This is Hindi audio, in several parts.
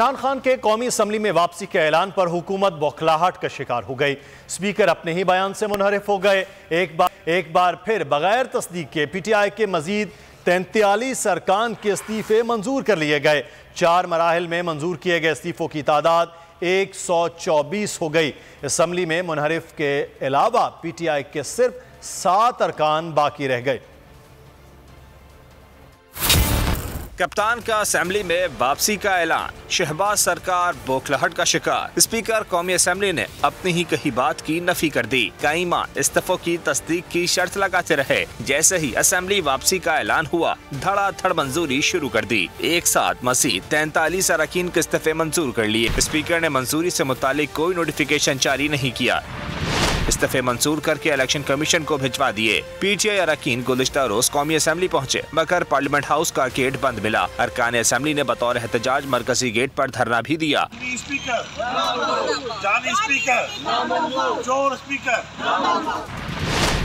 इमरान खान के कौमी असम्बली में वापसी के ऐलान पर हुकूमत बौखलाहट का शिकार हो गई। स्पीकर अपने ही बयान से मुनहरिफ हो गए। एक बार फिर बगैर तस्दीक के PTI के मजीद 43 अरकान के इस्तीफे मंजूर कर लिए गए। 4 मराहिल में मंजूर किए गए इस्तीफों की तादाद 124 हो गई। असम्बली में मुनहरिफ के अलावा PTI के सिर्फ 7 अरकान बाकी रह गए। कप्तान का असेंबली में वापसी का ऐलान, शहबाज सरकार बौखलाहट का शिकार। स्पीकर कौमी असेंबली ने अपनी ही कही बात की नफी कर दी। कई माह इस्तीफों की तस्दीक की शर्त लगाते रहे। जैसे ही असेंबली वापसी का ऐलान हुआ, धड़ाधड़ मंजूरी शुरू कर दी। एक साथ मजीद 43 अरकान के इस्तीफे मंजूर कर लिए। स्पीकर ने मंजूरी से मुतालिक कोई नोटिफिकेशन जारी नहीं किया। इस्तीफे मंजूर करके इलेक्शन कमीशन को भिजवा दिए। PTI अरकान गुज़िश्ता रोज कौमी असेंबली पहुँचे, मगर पार्लियामेंट हाउस का गेट बंद मिला। अरकान असेंबली ने बतौर एहतजाज मरकजी गेट पर धरना भी दिया।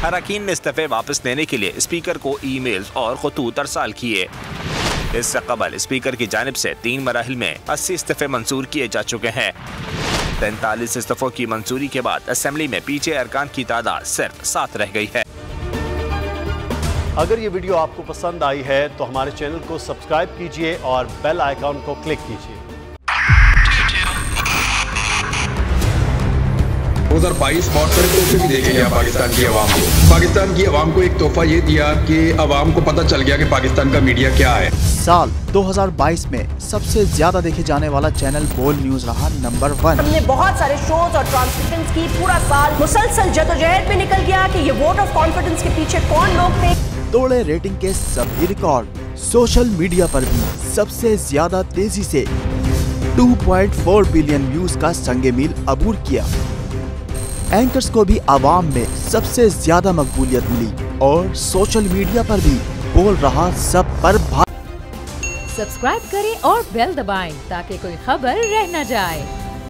अरकान ने इस्तीफे वापस लेने के लिए स्पीकर को ईमेल्स और खतूत अरसाल किए। इससे कबल स्पीकर की जानिब से 3 मराहिल में 80 इस्तीफे मंजूर किए जा चुके हैं। 43 इस्तीफों की मंजूरी के बाद असेंबली में PTI अरकान की तादाद सिर्फ 7 रह गई है। अगर ये वीडियो आपको पसंद आई है तो हमारे चैनल को सब्सक्राइब कीजिए और बेल आइकॉन को क्लिक कीजिए। 2022 बहुत सारे तोहफे भी देखे गया पाकिस्तान की आवाम को। पाकिस्तान की आवाम को एक तोहफा ये दिया कि आवाम को पता चल गया कि पाकिस्तान का मीडिया क्या है। साल 2022 में सबसे ज्यादा देखे जाने वाला चैनल बोल न्यूज रहा नंबर 1। हमने बहुत सारे शोज और ट्रांसमिशंस की। पूरा साल मुसलसल जदोजहद में निकल गया कि ये वोट ऑफ कॉन्फिडेंस के पीछे कौन लोग थे। तोड़े रेटिंग के सभी रिकॉर्ड। सोशल मीडिया पर भी सबसे ज्यादा तेजी से 2.4 बिलियन व्यूज का संगे मील अबूर किया। एंकर्स को भी आवाम में सबसे ज्यादा मकबूलियत मिली और सोशल मीडिया पर भी बोल रहा सब पर सब्सक्राइब करें और बेल दबाएं ताकि कोई खबर रह न जाए।